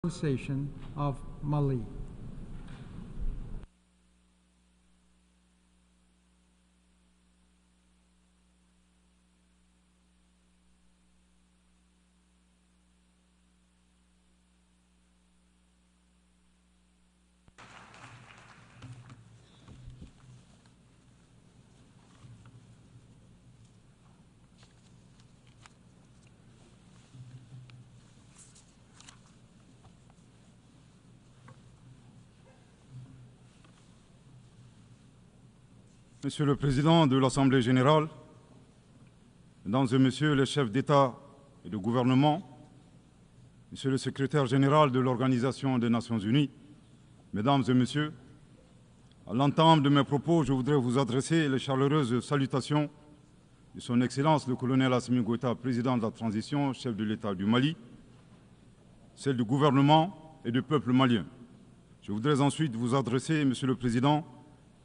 Association of Mali. Monsieur le Président de l'Assemblée générale, Mesdames et Messieurs les chefs d'État et de gouvernement, Monsieur le Secrétaire général de l'Organisation des Nations unies, Mesdames et Messieurs, à l'entame de mes propos, je voudrais vous adresser les chaleureuses salutations de Son Excellence le colonel Assimi Goïta, président de la transition, chef de l'État du Mali, celles du gouvernement et du peuple malien. Je voudrais ensuite vous adresser, Monsieur le Président,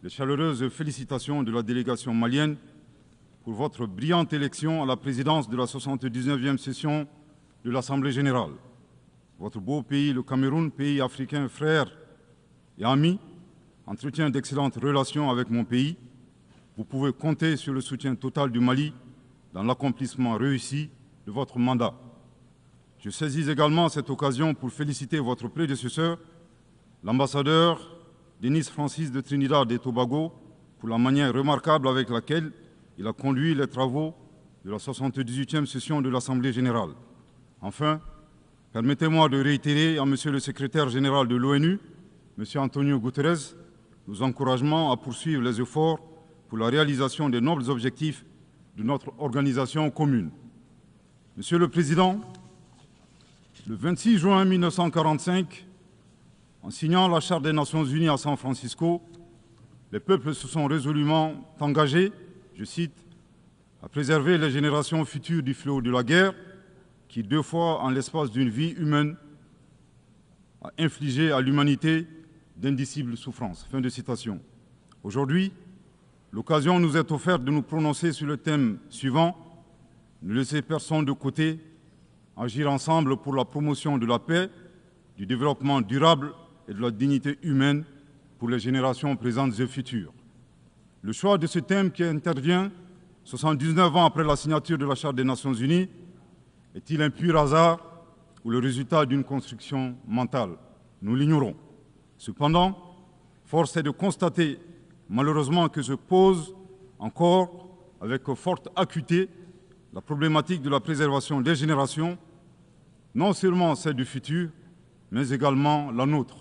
les chaleureuses félicitations de la délégation malienne pour votre brillante élection à la présidence de la 79e session de l'Assemblée générale. Votre beau pays, le Cameroun, pays africain frère et ami, entretient d'excellentes relations avec mon pays. Vous pouvez compter sur le soutien total du Mali dans l'accomplissement réussi de votre mandat. Je saisis également cette occasion pour féliciter votre prédécesseur, l'ambassadeur Denis Francis de Trinidad et Tobago, pour la manière remarquable avec laquelle il a conduit les travaux de la 78e session de l'Assemblée générale. Enfin, permettez-moi de réitérer à Monsieur le secrétaire général de l'ONU, Monsieur Antonio Guterres, nos encouragements à poursuivre les efforts pour la réalisation des nobles objectifs de notre organisation commune. Monsieur le Président, le 26 juin 1945, en signant la Charte des Nations unies à San Francisco, les peuples se sont résolument engagés, je cite, à préserver les générations futures du fléau de la guerre qui, 2 fois en l'espace d'une vie humaine, a infligé à l'humanité d'indicibles souffrances. Fin de citation. Aujourd'hui, l'occasion nous est offerte de nous prononcer sur le thème suivant, ne laisser personne de côté, agir ensemble pour la promotion de la paix, du développement durable et de la dignité humaine pour les générations présentes et futures. Le choix de ce thème qui intervient 79 ans après la signature de la Charte des Nations unies est-il un pur hasard ou le résultat d'une construction mentale? Nous l'ignorons. Cependant, force est de constater malheureusement que se pose encore avec forte acuité la problématique de la préservation des générations, non seulement celle du futur, mais également la nôtre.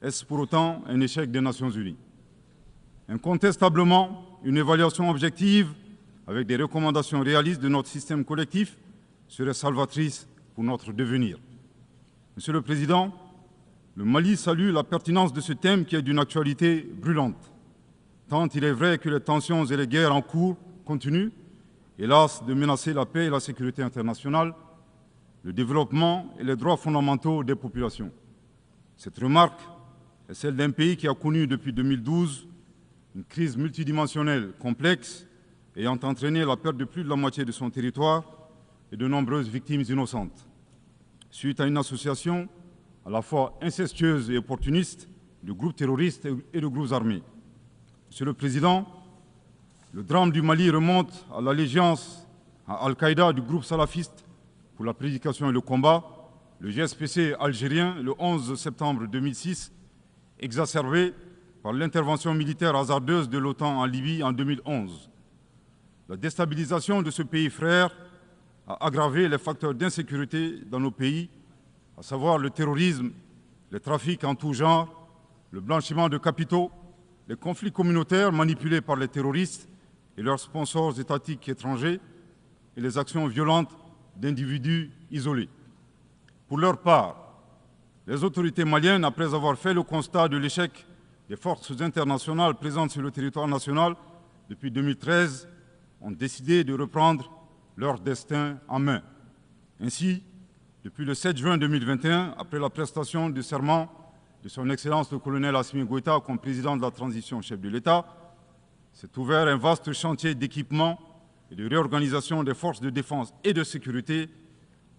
Est-ce pour autant un échec des Nations unies? Incontestablement, une évaluation objective avec des recommandations réalistes de notre système collectif serait salvatrice pour notre devenir. Monsieur le Président, le Mali salue la pertinence de ce thème qui est d'une actualité brûlante, tant il est vrai que les tensions et les guerres en cours continuent, hélas, de menacer la paix et la sécurité internationale, le développement et les droits fondamentaux des populations. Cette remarque est celle d'un pays qui a connu depuis 2012 une crise multidimensionnelle complexe ayant entraîné la perte de plus de la moitié de son territoire et de nombreuses victimes innocentes. Suite à une association à la fois incestueuse et opportuniste de groupes terroristes et de groupes armés. Monsieur le Président, le drame du Mali remonte à l'allégeance à Al-Qaïda du groupe salafiste pour la prédication et le combat, le GSPC algérien, le 11 septembre 2006, exacerbé par l'intervention militaire hasardeuse de l'OTAN en Libye en 2011. La déstabilisation de ce pays frère a aggravé les facteurs d'insécurité dans nos pays, à savoir le terrorisme, les trafics en tout genre, le blanchiment de capitaux, les conflits communautaires manipulés par les terroristes et leurs sponsors étatiques étrangers et les actions violentes d'individus isolés. Pour leur part, les autorités maliennes, après avoir fait le constat de l'échec des forces internationales présentes sur le territoire national depuis 2013, ont décidé de reprendre leur destin en main. Ainsi, depuis le 7 juin 2021, après la prestation du serment de son Excellence le colonel Assimi Goïta comme président de la transition chef de l'État, s'est ouvert un vaste chantier d'équipement et de réorganisation des forces de défense et de sécurité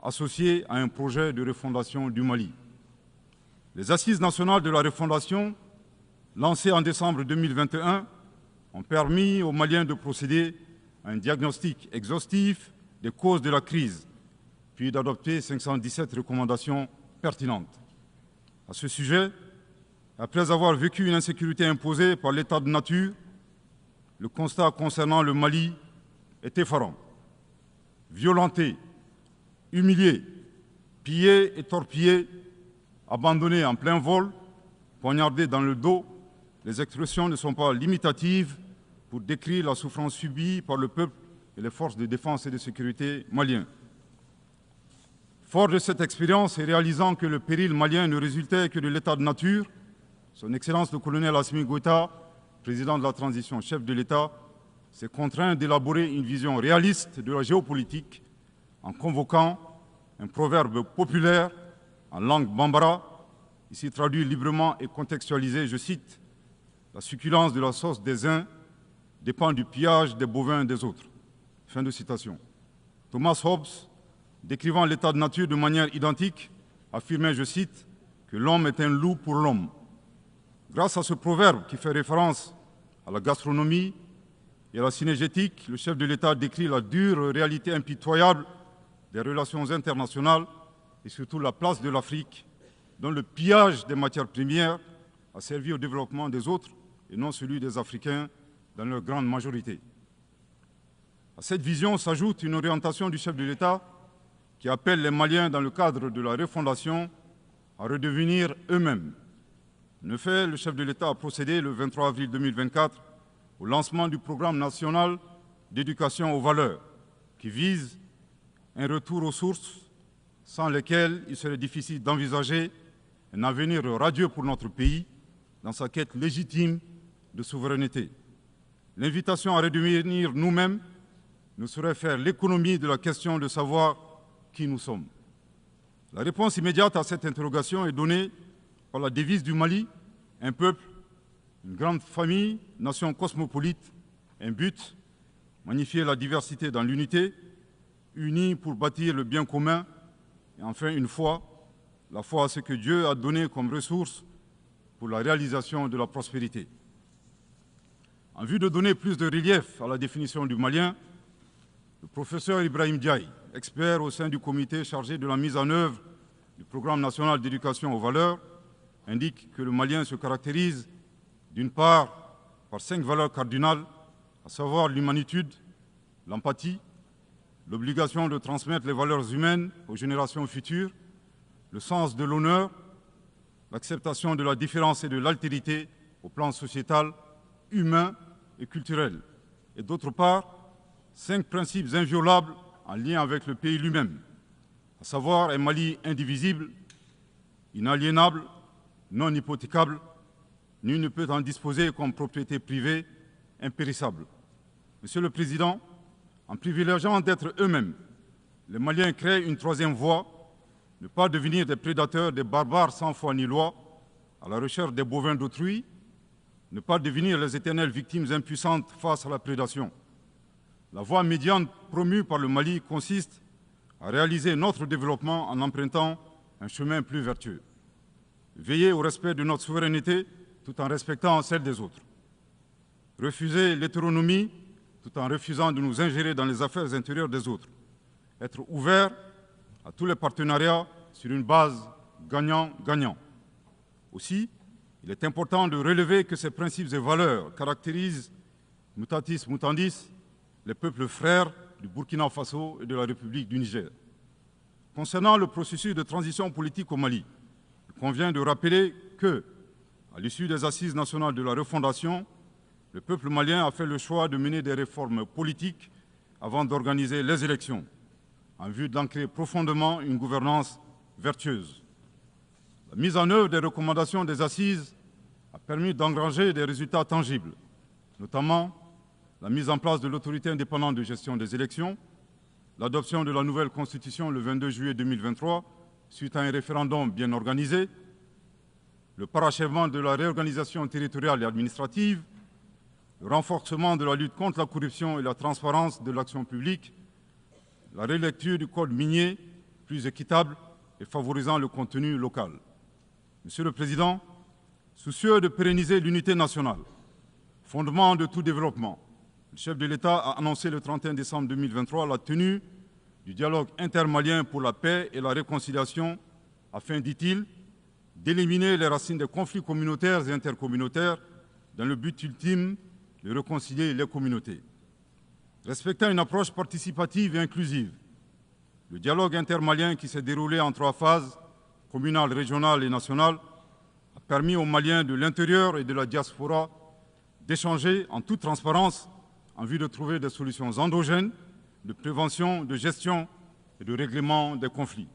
associé à un projet de refondation du Mali. Les Assises nationales de la refondation, lancées en décembre 2021, ont permis aux Maliens de procéder à un diagnostic exhaustif des causes de la crise, puis d'adopter 517 recommandations pertinentes. À ce sujet, après avoir vécu une insécurité imposée par l'état de nature, le constat concernant le Mali est effarant. Violenté, humilié, pillé et torpillé, abandonné en plein vol, poignardé dans le dos, les expressions ne sont pas limitatives pour décrire la souffrance subie par le peuple et les forces de défense et de sécurité maliens. Fort de cette expérience et réalisant que le péril malien ne résultait que de l'état de nature, Son Excellence le colonel Assimi Goïta, président de la transition, chef de l'État, s'est contraint d'élaborer une vision réaliste de la géopolitique en convoquant un proverbe populaire en langue bambara, ici traduit librement et contextualisé, je cite, « La succulence de la sauce des uns dépend du pillage des bovins des autres ». Fin de citation. Thomas Hobbes, décrivant l'état de nature de manière identique, affirmait, je cite, que l'homme est un loup pour l'homme. Grâce à ce proverbe qui fait référence à la gastronomie et à la cinégétique, le chef de l'État décrit la dure réalité impitoyable des relations internationales et surtout la place de l'Afrique, dont le pillage des matières premières a servi au développement des autres et non celui des Africains dans leur grande majorité. À cette vision s'ajoute une orientation du chef de l'État qui appelle les Maliens, dans le cadre de la refondation, à redevenir eux-mêmes. En effet, le chef de l'État a procédé le 23 avril 2024 au lancement du programme national d'éducation aux valeurs, qui vise un retour aux sources sans lesquelles il serait difficile d'envisager un avenir radieux pour notre pays dans sa quête légitime de souveraineté. L'invitation à redevenir nous-mêmes ne saurait faire l'économie de la question de savoir qui nous sommes. La réponse immédiate à cette interrogation est donnée par la devise du Mali, un peuple, une grande famille, nation cosmopolite, un but, magnifier la diversité dans l'unité, unis pour bâtir le bien commun, et enfin une foi, la foi à ce que Dieu a donné comme ressource pour la réalisation de la prospérité. En vue de donner plus de relief à la définition du Malien, le professeur Ibrahim Diaye, expert au sein du comité chargé de la mise en œuvre du programme national d'éducation aux valeurs, indique que le Malien se caractérise d'une part par 5 valeurs cardinales, à savoir l'humanitude, l'empathie, l'obligation de transmettre les valeurs humaines aux générations futures, le sens de l'honneur, l'acceptation de la différence et de l'altérité au plan sociétal, humain et culturel, et d'autre part, 5 principes inviolables en lien avec le pays lui-même, à savoir un Mali indivisible, inaliénable, non hypothécable, nul ne peut en disposer comme propriété privée, impérissable. Monsieur le Président, en privilégiant d'être eux-mêmes, les Maliens créent une troisième voie, ne pas devenir des prédateurs, des barbares sans foi ni loi, à la recherche des bovins d'autrui, ne pas devenir les éternelles victimes impuissantes face à la prédation. La voie médiane promue par le Mali consiste à réaliser notre développement en empruntant un chemin plus vertueux. Veiller au respect de notre souveraineté tout en respectant celle des autres. Refuser l'hétéronomie tout en refusant de nous ingérer dans les affaires intérieures des autres. Être ouvert à tous les partenariats sur une base gagnant-gagnant. Aussi, il est important de relever que ces principes et valeurs caractérisent, mutatis mutandis, les peuples frères du Burkina Faso et de la République du Niger. Concernant le processus de transition politique au Mali, il convient de rappeler que, à l'issue des Assises nationales de la refondation, le peuple malien a fait le choix de mener des réformes politiques avant d'organiser les élections, en vue d'ancrer profondément une gouvernance vertueuse. La mise en œuvre des recommandations des Assises a permis d'engranger des résultats tangibles, notamment la mise en place de l'autorité indépendante de gestion des élections, l'adoption de la nouvelle Constitution le 22 juillet 2023, suite à un référendum bien organisé, le parachèvement de la réorganisation territoriale et administrative, le renforcement de la lutte contre la corruption et la transparence de l'action publique, la relecture du code minier plus équitable et favorisant le contenu local. Monsieur le Président, soucieux de pérenniser l'unité nationale, fondement de tout développement, le chef de l'État a annoncé le 31 décembre 2023 la tenue du dialogue intermalien pour la paix et la réconciliation afin, dit-il, d'éliminer les racines des conflits communautaires et intercommunautaires dans le but ultime de réconcilier les communautés. Respectant une approche participative et inclusive, le dialogue intermalien qui s'est déroulé en 3 phases, communale, régionale et nationale, a permis aux Maliens de l'intérieur et de la diaspora d'échanger en toute transparence en vue de trouver des solutions endogènes de prévention, de gestion et de règlement des conflits.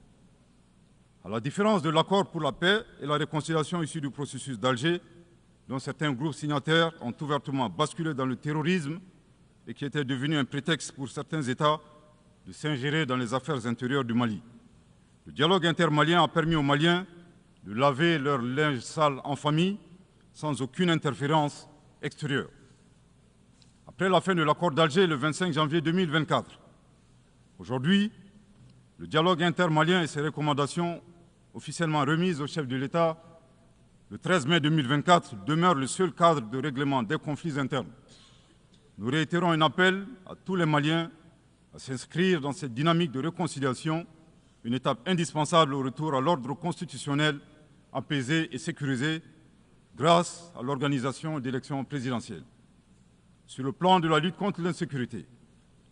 À la différence de l'accord pour la paix et la réconciliation issu du processus d'Alger, dont certains groupes signataires ont ouvertement basculé dans le terrorisme et qui était devenu un prétexte pour certains États de s'ingérer dans les affaires intérieures du Mali. Le dialogue intermalien a permis aux Maliens de laver leur linge sale en famille sans aucune interférence extérieure. Après la fin de l'accord d'Alger le 25 janvier 2024, aujourd'hui, le dialogue intermalien et ses recommandations officiellement remises au chef de l'État le 13 mai 2024 demeurent le seul cadre de règlement des conflits internes. Nous réitérons un appel à tous les Maliens à s'inscrire dans cette dynamique de réconciliation, une étape indispensable au retour à l'ordre constitutionnel apaisé et sécurisé grâce à l'organisation d'élections présidentielles. Sur le plan de la lutte contre l'insécurité,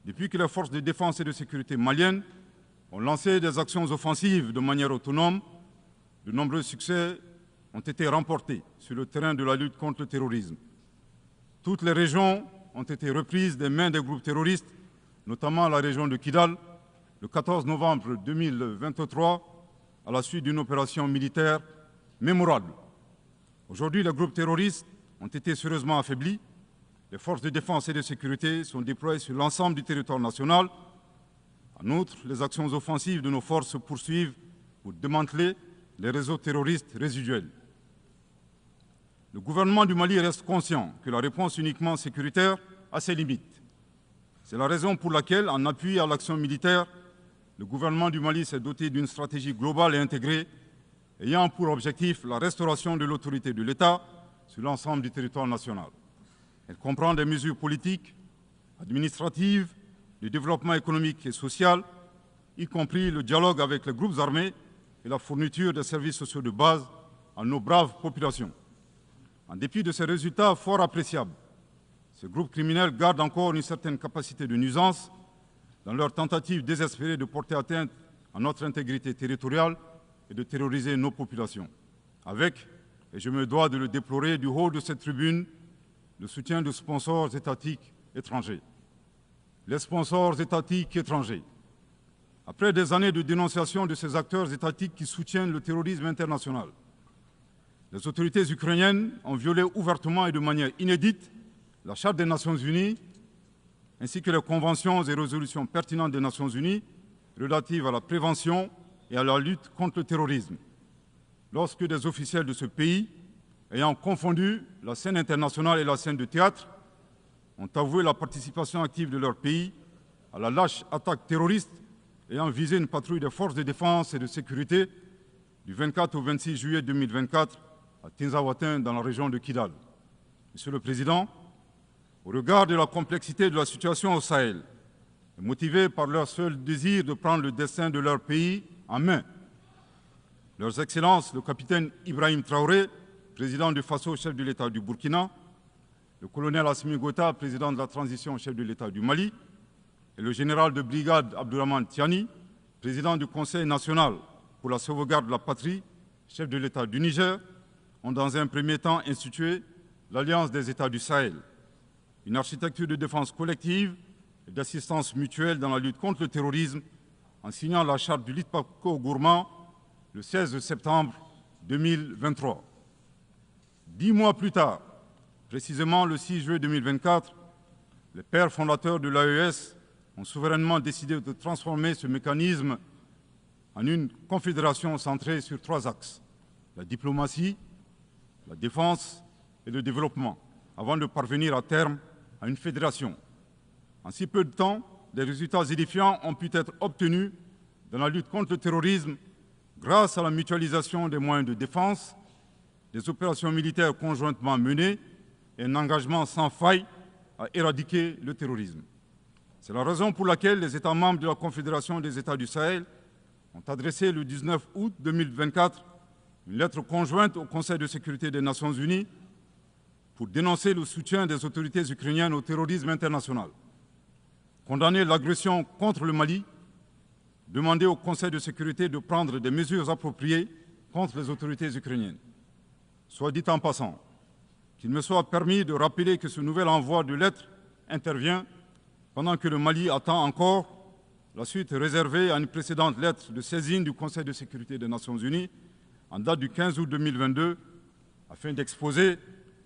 depuis que les forces de défense et de sécurité maliennes ont lancé des actions offensives de manière autonome, de nombreux succès ont été remportés sur le terrain de la lutte contre le terrorisme. Toutes les régions ont été reprises des mains des groupes terroristes, notamment la région de Kidal, le 14 novembre 2023, à la suite d'une opération militaire mémorable. Aujourd'hui, les groupes terroristes ont été sérieusement affaiblis. Les forces de défense et de sécurité sont déployées sur l'ensemble du territoire national. En outre, les actions offensives de nos forces se poursuivent pour démanteler les réseaux terroristes résiduels. Le gouvernement du Mali reste conscient que la réponse uniquement sécuritaire a ses limites. C'est la raison pour laquelle, en appui à l'action militaire, le gouvernement du Mali s'est doté d'une stratégie globale et intégrée ayant pour objectif la restauration de l'autorité de l'État sur l'ensemble du territoire national. Elle comprend des mesures politiques, administratives, de développement économique et social, y compris le dialogue avec les groupes armés et la fourniture des services sociaux de base à nos braves populations. En dépit de ces résultats fort appréciables, ces groupes criminels gardent encore une certaine capacité de nuisance dans leur tentative désespérée de porter atteinte à notre intégrité territoriale et de terroriser nos populations. Avec, et je me dois de le déplorer du haut de cette tribune, le soutien de sponsors étatiques étrangers. Les sponsors étatiques étrangers. Après des années de dénonciation de ces acteurs étatiques qui soutiennent le terrorisme international, les autorités ukrainiennes ont violé ouvertement et de manière inédite la Charte des Nations Unies ainsi que les conventions et résolutions pertinentes des Nations Unies relatives à la prévention et à la lutte contre le terrorisme. Lorsque des officiels de ce pays, ayant confondu la scène internationale et la scène de théâtre, ont avoué la participation active de leur pays à la lâche attaque terroriste ayant visé une patrouille des forces de défense et de sécurité du 24 au 26 juillet 2024 à Tinzaouatin, dans la région de Kidal. Monsieur le Président, au regard de la complexité de la situation au Sahel, et motivés par leur seul désir de prendre le destin de leur pays en main, Leurs Excellences, le capitaine Ibrahim Traoré, président du Faso, chef de l'État du Burkina, le colonel Assimi Goïta, président de la transition, chef de l'État du Mali, et le général de brigade Abdourahmane Tiani, président du Conseil national pour la sauvegarde de la patrie, chef de l'État du Niger, ont dans un premier temps institué l'Alliance des États du Sahel, une architecture de défense collective et d'assistance mutuelle dans la lutte contre le terrorisme, en signant la charte du Litpako-Gourmand le 16 septembre 2023. 10 mois plus tard, précisément le 6 juillet 2024, les pères fondateurs de l'AES ont souverainement décidé de transformer ce mécanisme en une confédération centrée sur 3 axes: la diplomatie, la défense et le développement, avant de parvenir à terme à une fédération. En si peu de temps, des résultats édifiants ont pu être obtenus dans la lutte contre le terrorisme grâce à la mutualisation des moyens de défense, des opérations militaires conjointement menées et un engagement sans faille à éradiquer le terrorisme. C'est la raison pour laquelle les États membres de la Confédération des États du Sahel ont adressé le 19 août 2024 une lettre conjointe au Conseil de sécurité des Nations Unies pour dénoncer le soutien des autorités ukrainiennes au terrorisme international, condamner l'agression contre le Mali, demander au Conseil de sécurité de prendre des mesures appropriées contre les autorités ukrainiennes. Soit dit en passant, qu'il me soit permis de rappeler que ce nouvel envoi de lettres intervient pendant que le Mali attend encore la suite réservée à une précédente lettre de saisine du Conseil de sécurité des Nations Unies en date du 15 août 2022 afin d'exposer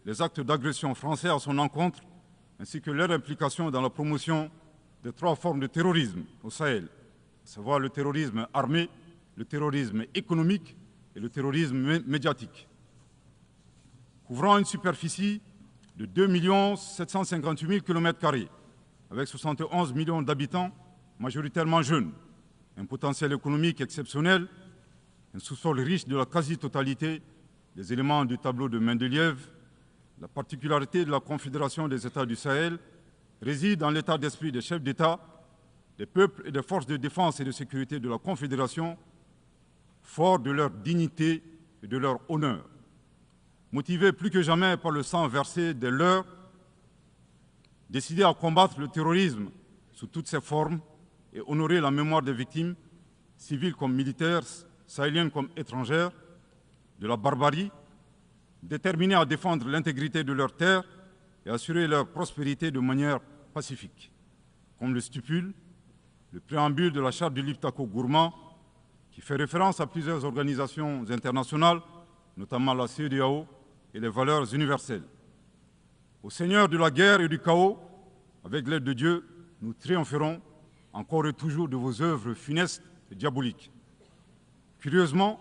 les actes d'agression français à son encontre ainsi que leur implication dans la promotion des 3 formes de terrorisme au Sahel, à savoir le terrorisme armé, le terrorisme économique et le terrorisme médiatique. Couvrant une superficie de 2 758 000 km², avec 71 millions d'habitants, majoritairement jeunes, un potentiel économique exceptionnel, un sous-sol riche de la quasi-totalité des éléments du tableau de Mendeleïev, la particularité de la Confédération des États du Sahel réside dans l'état d'esprit des chefs d'État, des peuples et des forces de défense et de sécurité de la Confédération, forts de leur dignité et de leur honneur. Motivés plus que jamais par le sang versé des leurs, décidés à combattre le terrorisme sous toutes ses formes et honorer la mémoire des victimes, civiles comme militaires, sahéliennes comme étrangères, de la barbarie, déterminés à défendre l'intégrité de leurs terres et assurer leur prospérité de manière pacifique. Comme le stipule le préambule de la charte du Liptako-Gourmand, qui fait référence à plusieurs organisations internationales, notamment la CEDEAO et les valeurs universelles. Au Seigneur de la guerre et du chaos, avec l'aide de Dieu, nous triompherons encore et toujours de vos œuvres funestes et diaboliques. Curieusement,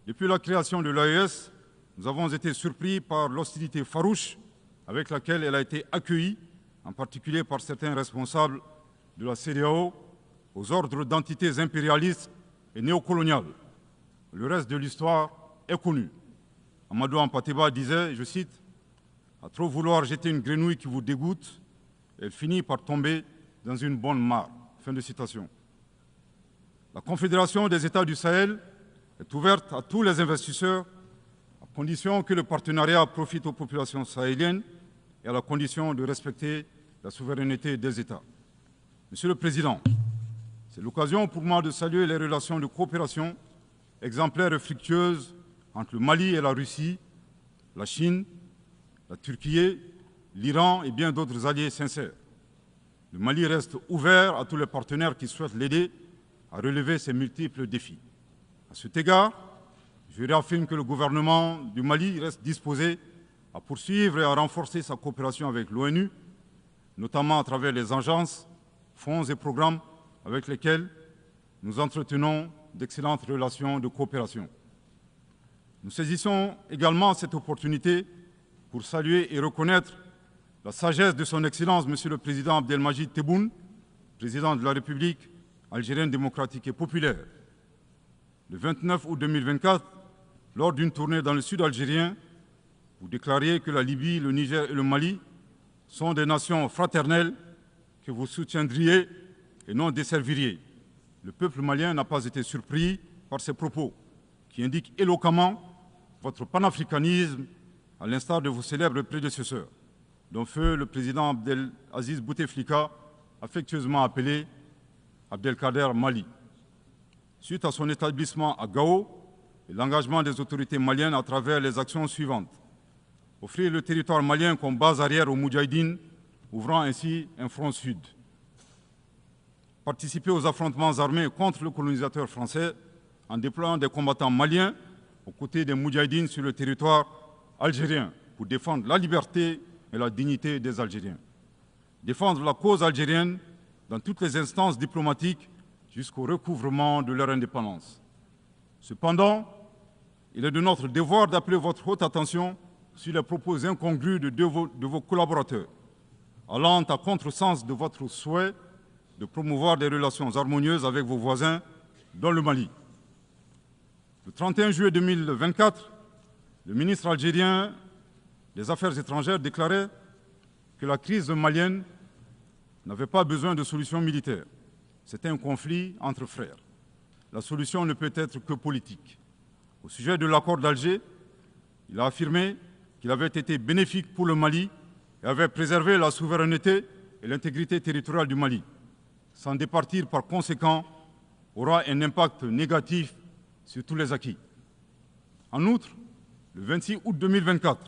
depuis la création de l'AES, nous avons été surpris par l'hostilité farouche avec laquelle elle a été accueillie, en particulier par certains responsables de la CEDEAO, aux ordres d'entités impérialistes et néocoloniales. Le reste de l'histoire est connu. Amadou Hampâté-Bâ disait, je cite, « À trop vouloir jeter une grenouille qui vous dégoûte, elle finit par tomber dans une bonne mare. » Fin de citation. La Confédération des États du Sahel est ouverte à tous les investisseurs, à condition que le partenariat profite aux populations sahéliennes et à la condition de respecter la souveraineté des États. Monsieur le Président, c'est l'occasion pour moi de saluer les relations de coopération exemplaires et fructueuses entre le Mali et la Russie, la Chine, la Turquie, l'Iran et bien d'autres alliés sincères. Le Mali reste ouvert à tous les partenaires qui souhaitent l'aider à relever ces multiples défis. À cet égard, je réaffirme que le gouvernement du Mali reste disposé à poursuivre et à renforcer sa coopération avec l'ONU, notamment à travers les agences, fonds et programmes avec lesquels nous entretenons d'excellentes relations de coopération. Nous saisissons également cette opportunité pour saluer et reconnaître la sagesse de son Excellence, Monsieur le Président Abdelmajid Tebboune, président de la République algérienne démocratique et populaire. Le 29 août 2024, lors d'une tournée dans le sud algérien, vous déclariez que la Libye, le Niger et le Mali sont des nations fraternelles que vous soutiendriez et non desserviriez. Le peuple malien n'a pas été surpris par ces propos qui indiquent éloquemment votre panafricanisme à l'instar de vos célèbres prédécesseurs, dont feu le président Abdelaziz Bouteflika, affectueusement appelé Abdelkader Mali. Suite à son établissement à Gao et l'engagement des autorités maliennes à travers les actions suivantes. Offrir le territoire malien comme base arrière aux Moudjahidines, ouvrant ainsi un front sud. Participer aux affrontements armés contre le colonisateur français en déployant des combattants maliens aux côtés des Moudjahidines sur le territoire algérien pour défendre la liberté et la dignité des Algériens. Défendre la cause algérienne dans toutes les instances diplomatiques jusqu'au recouvrement de leur indépendance. Cependant, il est de notre devoir d'appeler votre haute attention sur les propos incongrus de vos collaborateurs, allant à contresens de votre souhait de promouvoir des relations harmonieuses avec vos voisins dont le Mali. Le 31 juillet 2024, le ministre algérien des Affaires étrangères déclarait que la crise malienne n'avait pas besoin de solution militaire. C'était un conflit entre frères. La solution ne peut être que politique. Au sujet de l'accord d'Alger, il a affirmé qu'il avait été bénéfique pour le Mali et avait préservé la souveraineté et l'intégrité territoriale du Mali. S'en départir par conséquent aura un impact négatif sur tous les acquis. En outre, le 26 août 2024,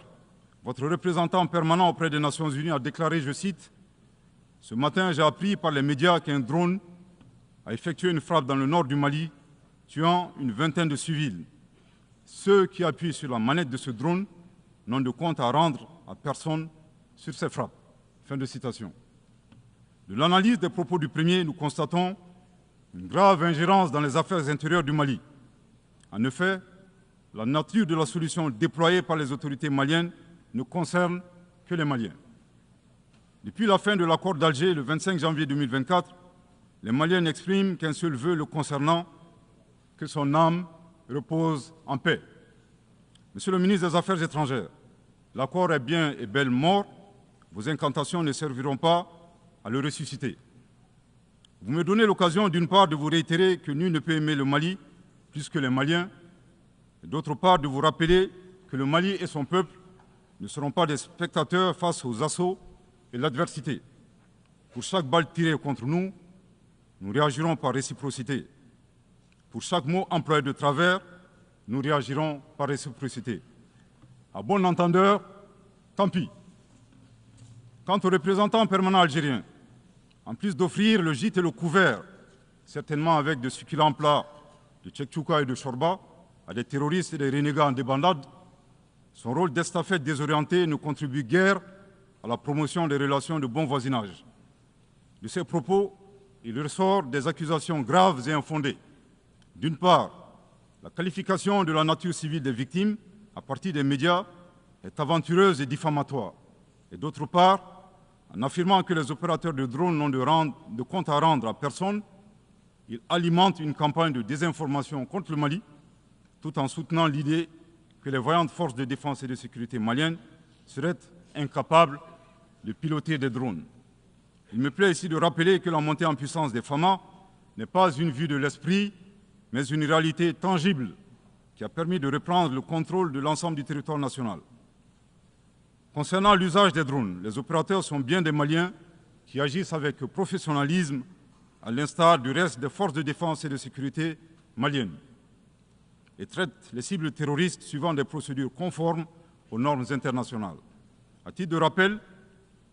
votre représentant permanent auprès des Nations Unies a déclaré, je cite, « Ce matin, j'ai appris par les médias qu'un drone a effectué une frappe dans le nord du Mali, tuant une vingtaine de civils. Ceux qui appuient sur la manette de ce drone n'ont de compte à rendre à personne sur ces frappes. » Fin de citation. De l'analyse des propos du premier, nous constatons une grave ingérence dans les affaires intérieures du Mali. En effet, la nature de la solution déployée par les autorités maliennes ne concerne que les Maliens. Depuis la fin de l'accord d'Alger, le 25 janvier 2024, les Maliens n'expriment qu'un seul vœu le concernant, que son âme repose en paix. Monsieur le ministre des Affaires étrangères, l'accord est bien et belle mort. Vos incantations ne serviront pas à le ressusciter. Vous me donnez l'occasion, d'une part, de vous réitérer que nul ne peut aimer le Mali plus que les Maliens, et d'autre part, de vous rappeler que le Mali et son peuple ne seront pas des spectateurs face aux assauts et l'adversité. Pour chaque balle tirée contre nous, nous réagirons par réciprocité. Pour chaque mot employé de travers, nous réagirons par réciprocité. À bon entendeur, tant pis. Quant aux représentants permanents algériens, en plus d'offrir le gîte et le couvert, certainement avec de succulents plats de tchèque-tchouka et de chorba, à des terroristes et des renégats en débandade, son rôle d'estafette désorienté ne contribue guère à la promotion des relations de bon voisinage. De ces propos, il ressort des accusations graves et infondées. D'une part, la qualification de la nature civile des victimes à partir des médias est aventureuse et diffamatoire. Et d'autre part, en affirmant que les opérateurs de drones n'ont de compte à rendre à personne, il alimente une campagne de désinformation contre le Mali, tout en soutenant l'idée que les voyantes forces de défense et de sécurité maliennes seraient incapables de piloter des drones. Il me plaît ici de rappeler que la montée en puissance des FAMA n'est pas une vue de l'esprit, mais une réalité tangible qui a permis de reprendre le contrôle de l'ensemble du territoire national. Concernant l'usage des drones, les opérateurs sont bien des Maliens qui agissent avec professionnalisme, à l'instar du reste des forces de défense et de sécurité maliennes, et traitent les cibles terroristes suivant des procédures conformes aux normes internationales. À titre de rappel,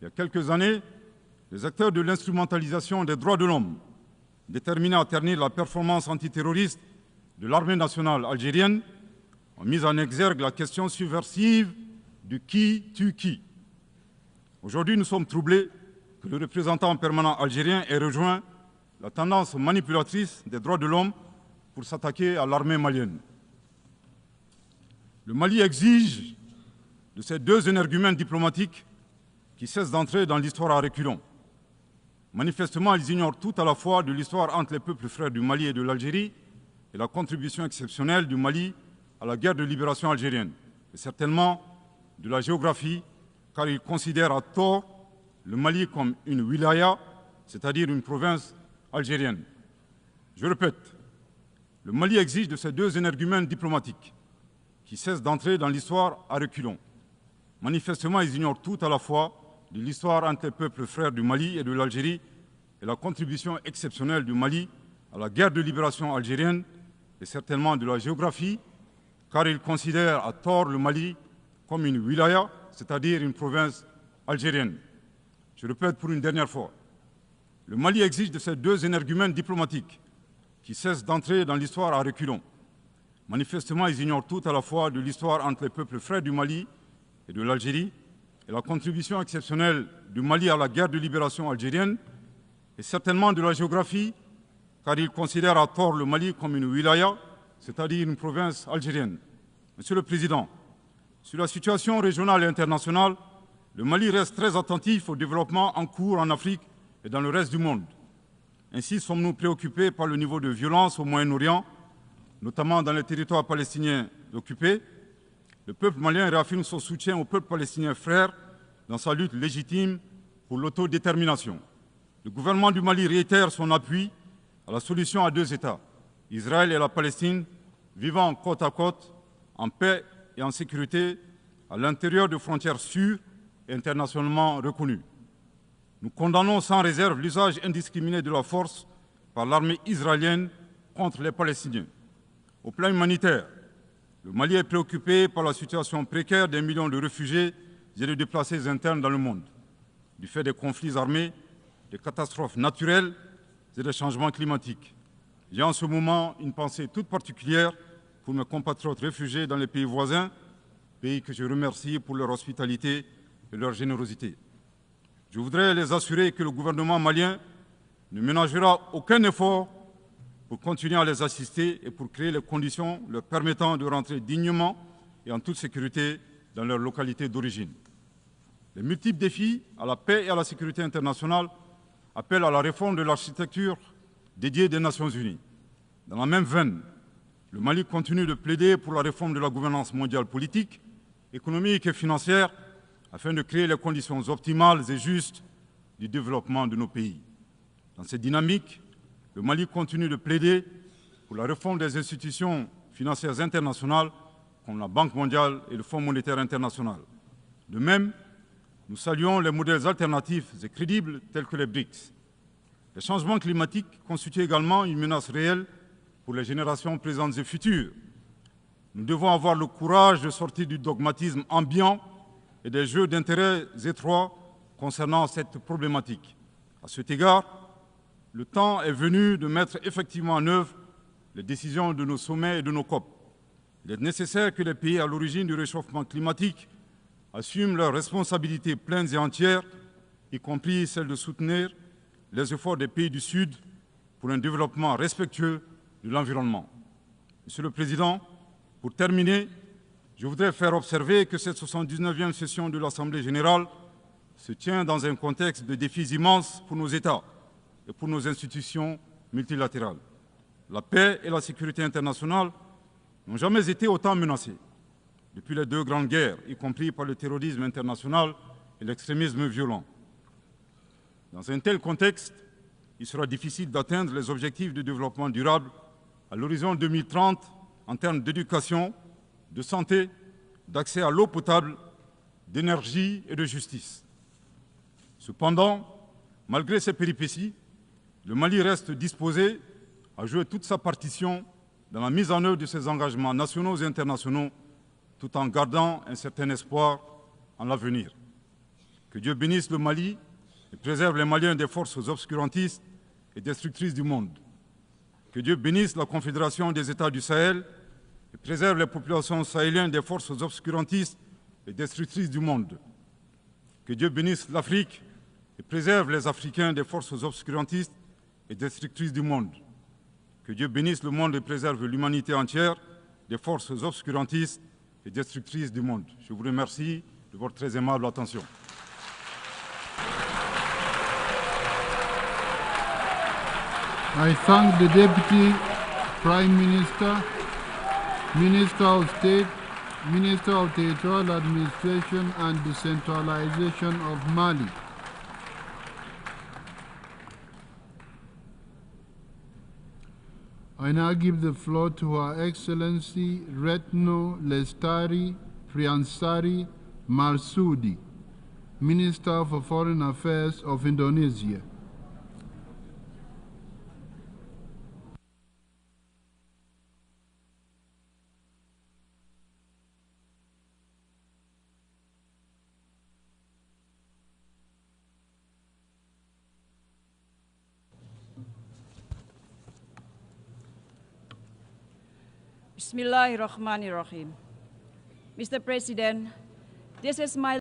il y a quelques années, les acteurs de l'instrumentalisation des droits de l'homme, déterminés à ternir la performance antiterroriste de l'armée nationale algérienne, ont mis en exergue la question subversive du qui tue qui. Aujourd'hui, nous sommes troublés que le représentant permanent algérien ait rejoint la tendance manipulatrice des droits de l'homme pour s'attaquer à l'armée malienne. Le Mali exige de ces deux énergumènes diplomatiques qui cessent d'entrer dans l'histoire à reculons. Manifestement, ils ignorent tout à la fois de l'histoire entre les peuples frères du Mali et de l'Algérie et la contribution exceptionnelle du Mali à la guerre de libération algérienne, et certainement de la géographie, car ils considèrent à tort le Mali comme une wilaya, c'est-à-dire une province algérienne. Je répète, le Mali exige de ces deux énergumènes diplomatiques qui cessent d'entrer dans l'histoire à reculons. Manifestement, ils ignorent tout à la fois de l'histoire entre les peuples frères du Mali et de l'Algérie et la contribution exceptionnelle du Mali à la guerre de libération algérienne et certainement de la géographie, car ils considèrent à tort le Mali comme une wilaya, c'est-à-dire une province algérienne. Je répète pour une dernière fois, le Mali exige de ces deux énergumènes diplomatiques qui cessent d'entrer dans l'histoire à reculons. Manifestement, ils ignorent tout à la fois de l'histoire entre les peuples frères du Mali et de l'Algérie et la contribution exceptionnelle du Mali à la guerre de libération algérienne et certainement de la géographie, car ils considèrent à tort le Mali comme une wilaya, c'est-à-dire une province algérienne. Monsieur le Président, sur la situation régionale et internationale, le Mali reste très attentif au développement en cours en Afrique et dans le reste du monde. Ainsi sommes-nous préoccupés par le niveau de violence au Moyen-Orient, notamment dans les territoires palestiniens occupés. Le peuple malien réaffirme son soutien au peuple palestinien frère dans sa lutte légitime pour l'autodétermination. Le gouvernement du Mali réitère son appui à la solution à deux États, Israël et la Palestine, vivant côte à côte, en paix et en sécurité, à l'intérieur de frontières sûres et internationalement reconnues. Nous condamnons sans réserve l'usage indiscriminé de la force par l'armée israélienne contre les Palestiniens. Au plan humanitaire, le Mali est préoccupé par la situation précaire des millions de réfugiés et de déplacés internes dans le monde, du fait des conflits armés, des catastrophes naturelles et des changements climatiques. J'ai en ce moment une pensée toute particulière pour mes compatriotes réfugiés dans les pays voisins, pays que je remercie pour leur hospitalité et leur générosité. Je voudrais les assurer que le gouvernement malien ne ménagera aucun effort pour continuer à les assister et pour créer les conditions leur permettant de rentrer dignement et en toute sécurité dans leur localité d'origine. Les multiples défis à la paix et à la sécurité internationale appellent à la réforme de l'architecture dédiée des Nations Unies. Dans la même veine, le Mali continue de plaider pour la réforme de la gouvernance mondiale politique, économique et financière afin de créer les conditions optimales et justes du développement de nos pays. Dans cette dynamique, le Mali continue de plaider pour la réforme des institutions financières internationales comme la Banque mondiale et le Fonds monétaire international. De même, nous saluons les modèles alternatifs et crédibles tels que les BRICS. Les changements climatiques constituent également une menace réelle pour les générations présentes et futures. Nous devons avoir le courage de sortir du dogmatisme ambiant et des jeux d'intérêts étroits concernant cette problématique. À cet égard, le temps est venu de mettre effectivement en œuvre les décisions de nos sommets et de nos COP. Il est nécessaire que les pays à l'origine du réchauffement climatique assument leurs responsabilités pleines et entières, y compris celle de soutenir les efforts des pays du Sud pour un développement respectueux de l'environnement. Monsieur le Président, pour terminer, je voudrais faire observer que cette 79e session de l'Assemblée générale se tient dans un contexte de défis immenses pour nos États et pour nos institutions multilatérales. La paix et la sécurité internationale n'ont jamais été autant menacées depuis les deux grandes guerres, y compris par le terrorisme international et l'extrémisme violent. Dans un tel contexte, il sera difficile d'atteindre les objectifs de développement durable à l'horizon 2030 en termes d'éducation, de santé, d'accès à l'eau potable, d'énergie et de justice. Cependant, malgré ces péripéties, le Mali reste disposé à jouer toute sa partition dans la mise en œuvre de ses engagements nationaux et internationaux, tout en gardant un certain espoir en l'avenir. Que Dieu bénisse le Mali et préserve les Maliens des forces obscurantistes et destructrices du monde. Que Dieu bénisse la Confédération des États du Sahel et préserve les populations sahéliennes des forces obscurantistes et destructrices du monde. Que Dieu bénisse l'Afrique et préserve les Africains des forces obscurantistes et destructrices du monde. Que Dieu bénisse le monde et préserve l'humanité entière des forces obscurantistes et destructrices du monde. Je vous remercie de votre très aimable attention. I thank the Deputy Prime Minister, Minister of State, Minister of Territorial Administration and Decentralization of Mali. I now give the floor to Her Excellency Retno Lestari Priansari Marsudi, Minister for Foreign Affairs of Indonesia. Bismillahirrahmanirrahim. Mr. President, this is my